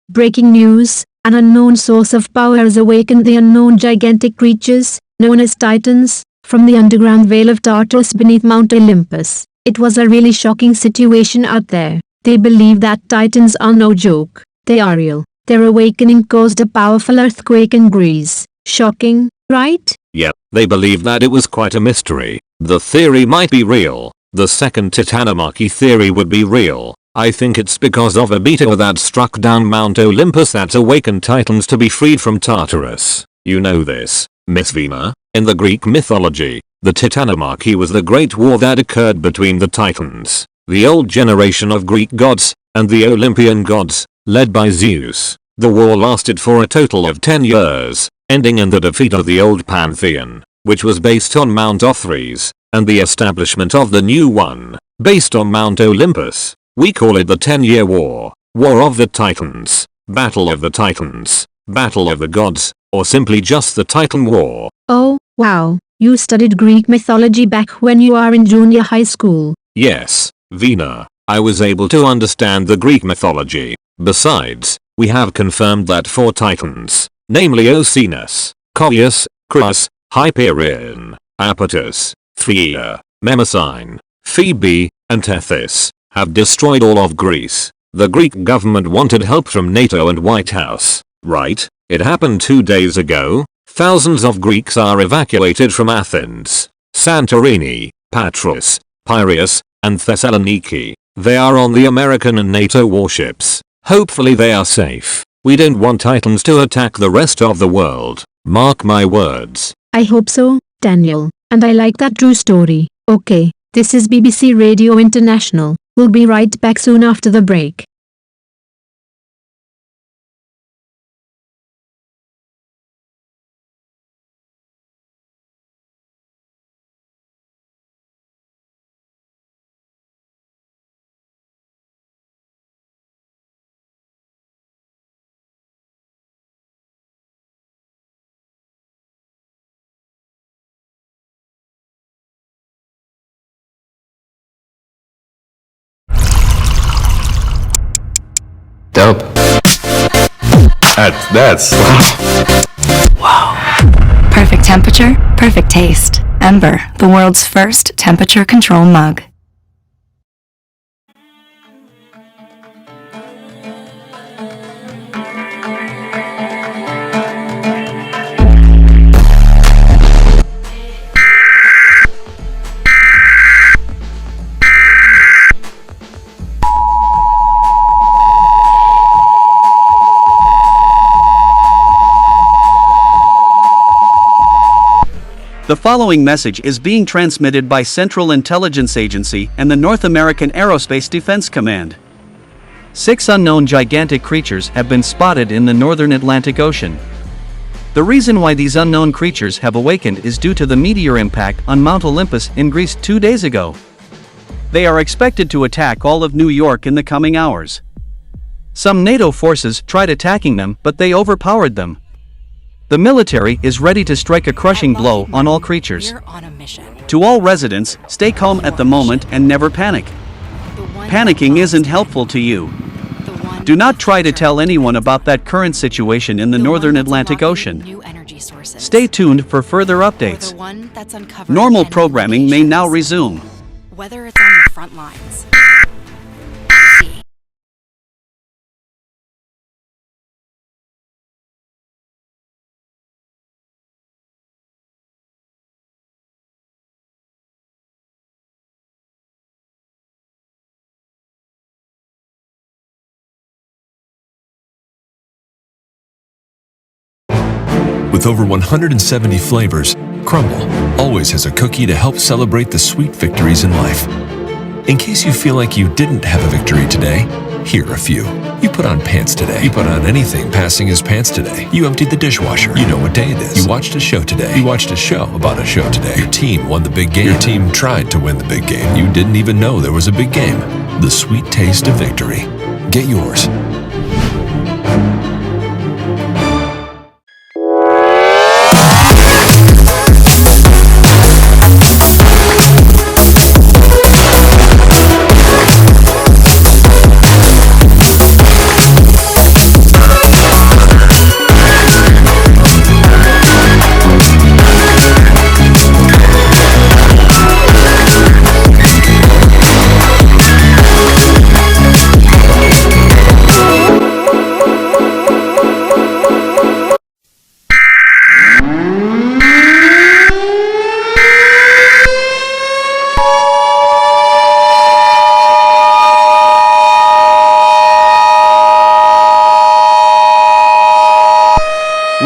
Breaking news, an unknown source of power has awakened the unknown gigantic creatures, known as Titans, from the underground vale of Tartarus beneath Mount Olympus. It was a really shocking situation out there. They believe that Titans are no joke. They are real. Their awakening caused a powerful earthquake in Greece. Shocking, right? Yep, they believe that it was quite a mystery. The theory might be real. The Second Titanomachy theory would be real. I think it's because of a meteor that struck down Mount Olympus that's awakened Titans to be freed from Tartarus. You know this, Miss Vina. In the Greek mythology, the Titanomachy was the great war that occurred between the Titans, the old generation of Greek gods, and the Olympian gods, led by Zeus. The war lasted for a total of 10 years, ending in the defeat of the old pantheon, which was based on Mount Olympus, and the establishment of the new one, based on Mount Olympus. We call it the 10-year war, War of the Titans, Battle of the Titans, Battle of the Gods, or simply just the Titan War. Oh, wow, you studied Greek mythology back when you are in junior high school. Yes, Vina, I was able to understand the Greek mythology. Besides, we have confirmed that 4 Titans, namely Oceanus, Coeus, Cronos, Hyperion, Apatus, Theia, Mnemosyne, Phoebe, and Tethys, have destroyed all of Greece. The Greek government wanted help from NATO and White House, right? It happened 2 days ago. Thousands of Greeks are evacuated from Athens, Santorini, Patras, Piraeus, and Thessaloniki. They are on the American and NATO warships. Hopefully they are safe. We don't want Titans to attack the rest of the world. Mark my words. I hope so, Daniel. And I like that true story. Okay, this is BBC Radio International. We'll be right back soon after the break. Dope. That's wow. Perfect temperature, perfect taste. Ember, the world's first temperature control mug. The following message is being transmitted by Central Intelligence Agency and the North American Aerospace Defense Command. 6 unknown gigantic creatures have been spotted in the northern Atlantic Ocean. The reason why these unknown creatures have awakened is due to the meteor impact on Mount Olympus in Greece 2 days ago. They are expected to attack all of New York in the coming hours. Some NATO forces tried attacking them, but they overpowered them. The military is ready to strike a crushing blow on all creatures. To all residents, stay calm at the moment and never panic. Panicking isn't helpful to you. Do not try to tell anyone about that current situation in the northern Atlantic Ocean. Stay tuned for further updates. Normal programming may now resume. Whether it's on the front lines. With over 170 flavors, Crumble always has a cookie to help celebrate the sweet victories in life. In case you feel like you didn't have a victory today, here are a few. You put on pants today. You put on anything passing as pants today. You emptied the dishwasher. You know what day it is. You watched a show today. You watched a show about a show today. Your team won the big game. Your team tried to win the big game. You didn't even know there was a big game. The sweet taste of victory. Get yours.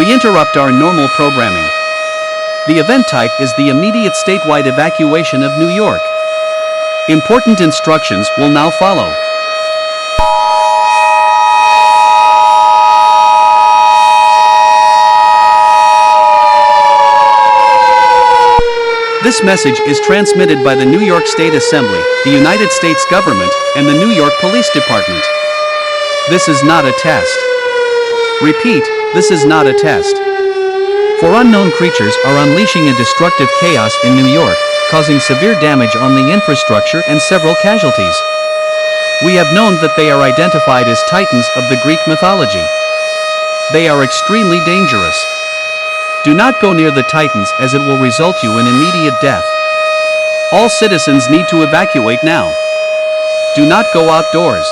we interrupt our normal programming. The event type is the immediate statewide evacuation of New York. Important instructions will now follow. This message is transmitted by the New York State Assembly, the United States government, and the New York Police Department. This is not a test. Repeat, this is not a test. For unknown creatures are unleashing a destructive chaos in New York, causing severe damage on the infrastructure and several casualties. We have known that they are identified as Titans of the Greek mythology. They are extremely dangerous. Do not go near the Titans as it will result you in immediate death. All citizens need to evacuate now. Do not go outdoors.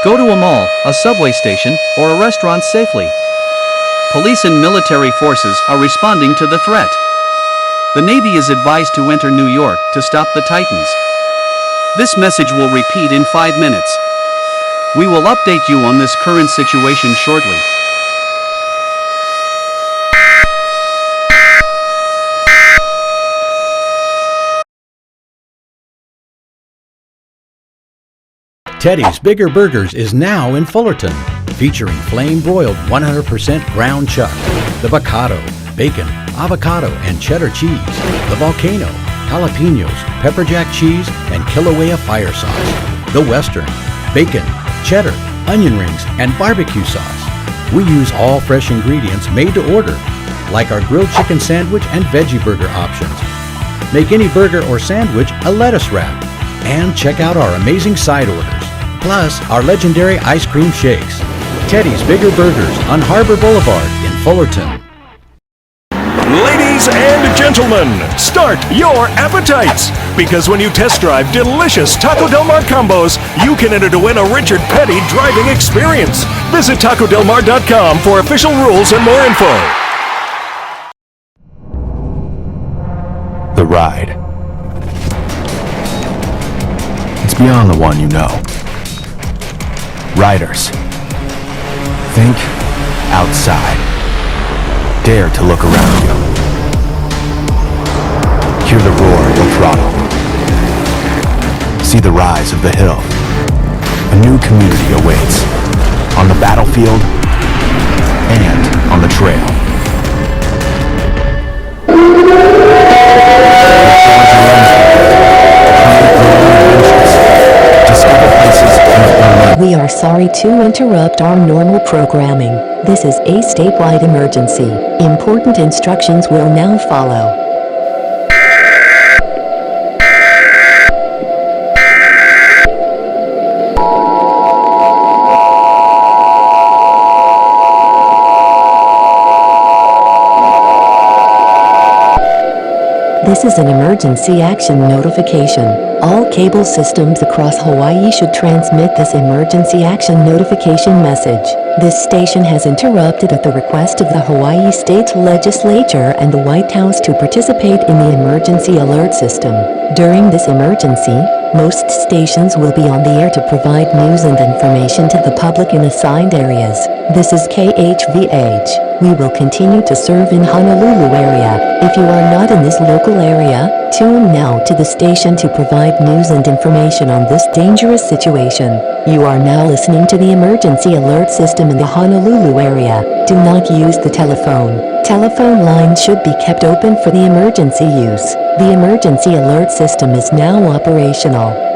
Go to a mall, a subway station, or a restaurant safely. Police and military forces are responding to the threat. The Navy is advised to enter New York to stop the Titans. This message will repeat in 5 minutes. We will update you on this current situation shortly. Teddy's Bigger Burgers is now in Fullerton, featuring flame-broiled 100% ground chuck, the Bocado, bacon, avocado, and cheddar cheese, the Volcano, jalapenos, pepper jack cheese, and Kilauea fire sauce, the Western, bacon, cheddar, onion rings, and barbecue sauce. We use all fresh ingredients made to order, like our grilled chicken sandwich and veggie burger options. Make any burger or sandwich a lettuce wrap, and check out our amazing side orders. Plus, our legendary ice cream shakes. Teddy's Bigger Burgers on Harbor Boulevard in Fullerton. Ladies and gentlemen, start your appetites! Because when you test drive delicious Taco Del Mar combos, you can enter to win a Richard Petty driving experience. Visit TacoDelMar.com for official rules and more info. The ride. It's beyond the one you know. Riders, think outside. Dare to look around you. Hear the roar of your throttle. See the rise of the hill. A new community awaits. On the battlefield and on the trail. We are sorry to interrupt our normal programming. This is a statewide emergency. Important instructions will now follow. This is an emergency action notification. All cable systems across Hawaii should transmit this emergency action notification message. This station has interrupted at the request of the Hawaii State Legislature and the White House to participate in the emergency alert system. During this emergency, most stations will be on the air to provide news and information to the public in assigned areas. This is KHVH. We will continue to serve in Honolulu area. If you are not in this local area, tune now to the station to provide news and information on this dangerous situation. You are now listening to the emergency alert system in the Honolulu area. Do not use the telephone. Telephone lines should be kept open for the emergency use. The emergency alert system is now operational.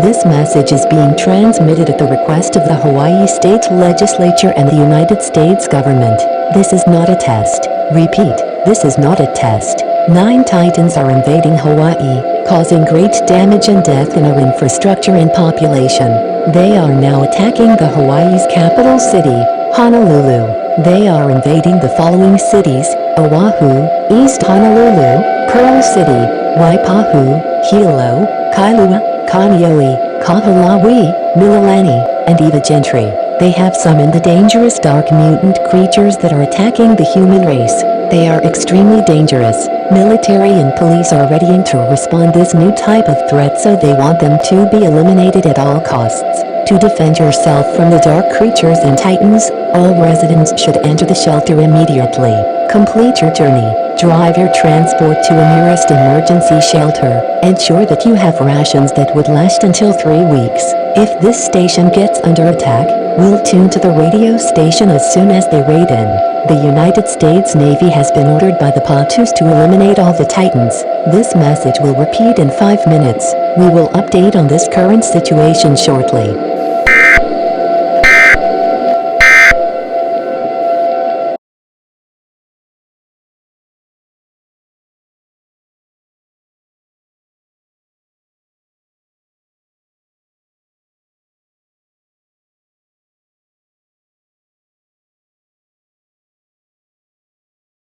This message is being transmitted at the request of the Hawaii State Legislature and the United States government. This is not a test. Repeat, this is not a test. 9 Titans are invading Hawaii, causing great damage and death in our infrastructure and population. They are now attacking the Hawaii's capital city, Honolulu. They are invading the following cities: Oahu, East Honolulu, Pearl City, Waipahu, Hilo, Kailua, Kaneohe, Kahoolawe, Mililani, and Eva Gentry. They have summoned the dangerous dark mutant creatures that are attacking the human race. They are extremely dangerous. Military and police are readying to respond this new type of threat, so they want them to be eliminated at all costs. To defend yourself from the dark creatures and titans, all residents should enter the shelter immediately. Complete your journey. Drive your transport to a nearest emergency shelter. Ensure that you have rations that would last until 3 weeks. If this station gets under attack, we'll tune to the radio station as soon as they raid in. The United States Navy has been ordered by the Patus to eliminate all the Titans. This message will repeat in 5 minutes. We will update on this current situation shortly.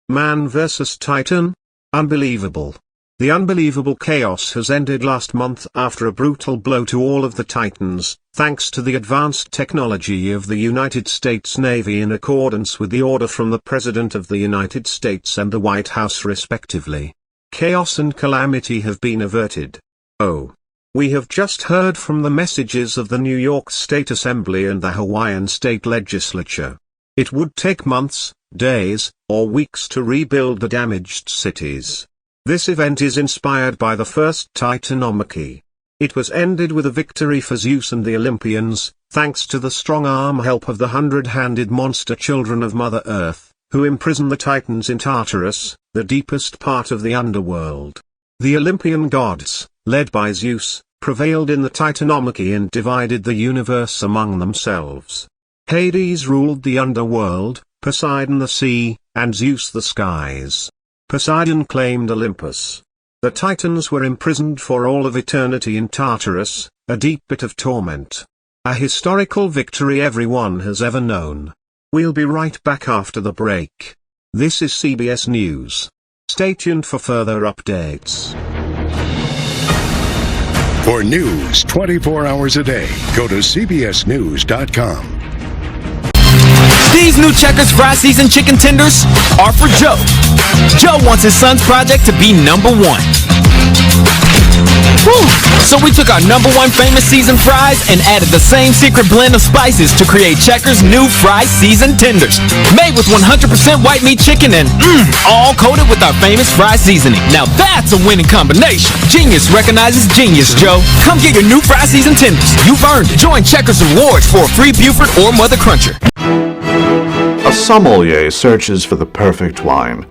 Man vs. Titan? Unbelievable. The unbelievable chaos has ended last month after a brutal blow to all of the Titans, thanks to the advanced technology of the United States Navy in accordance with the order from the President of the United States and the White House respectively. Chaos and calamity have been averted. Oh. We have just heard from the messages of the New York State Assembly and the Hawaiian State Legislature. It would take months, days, or weeks to rebuild the damaged cities. This event is inspired by the First Titanomachy. It was ended with a victory for Zeus and the Olympians, thanks to the strong arm help of the 100-handed monster children of Mother Earth, who imprison the Titans in Tartarus, the deepest part of the underworld. The Olympian gods, led by Zeus, prevailed in the Titanomachy and divided the universe among themselves. Hades ruled the underworld, Poseidon the sea, and Zeus the skies. Poseidon claimed Olympus. The Titans were imprisoned for all of eternity in Tartarus, a deep pit of torment. A historical victory everyone has ever known. We'll be right back after the break. This is CBS News. Stay tuned for further updates. For news 24 hours a day, go to cbsnews.com. These new Checkers Fry Season Chicken Tenders are for Joe. Joe wants his son's project to be #1. Woo! So we took our #1 famous seasoned fries and added the same secret blend of spices to create Checkers' new Fry Season Tenders. Made with 100% white meat chicken and all coated with our famous fry seasoning. Now that's a winning combination. Genius recognizes genius, Joe. Come get your new Fry Season Tenders. You've earned it. Join Checkers Rewards for a free Buford or Mother Cruncher. A sommelier searches for the perfect wine,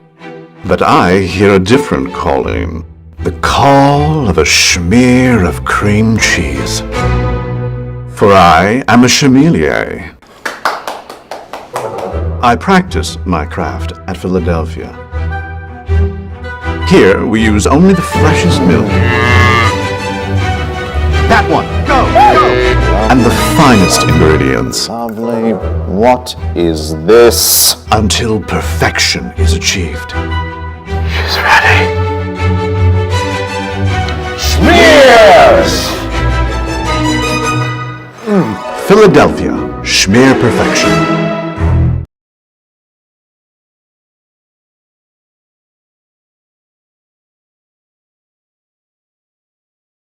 but I hear a different calling. The call of a schmear of cream cheese. For I am a sommelier. I practice my craft at Philadelphia. Here we use only the freshest milk. That one! Go! Go! And the finest ingredients. Lovely. What is this? Until perfection is achieved. She's ready. Schmears! Philadelphia, schmear perfection.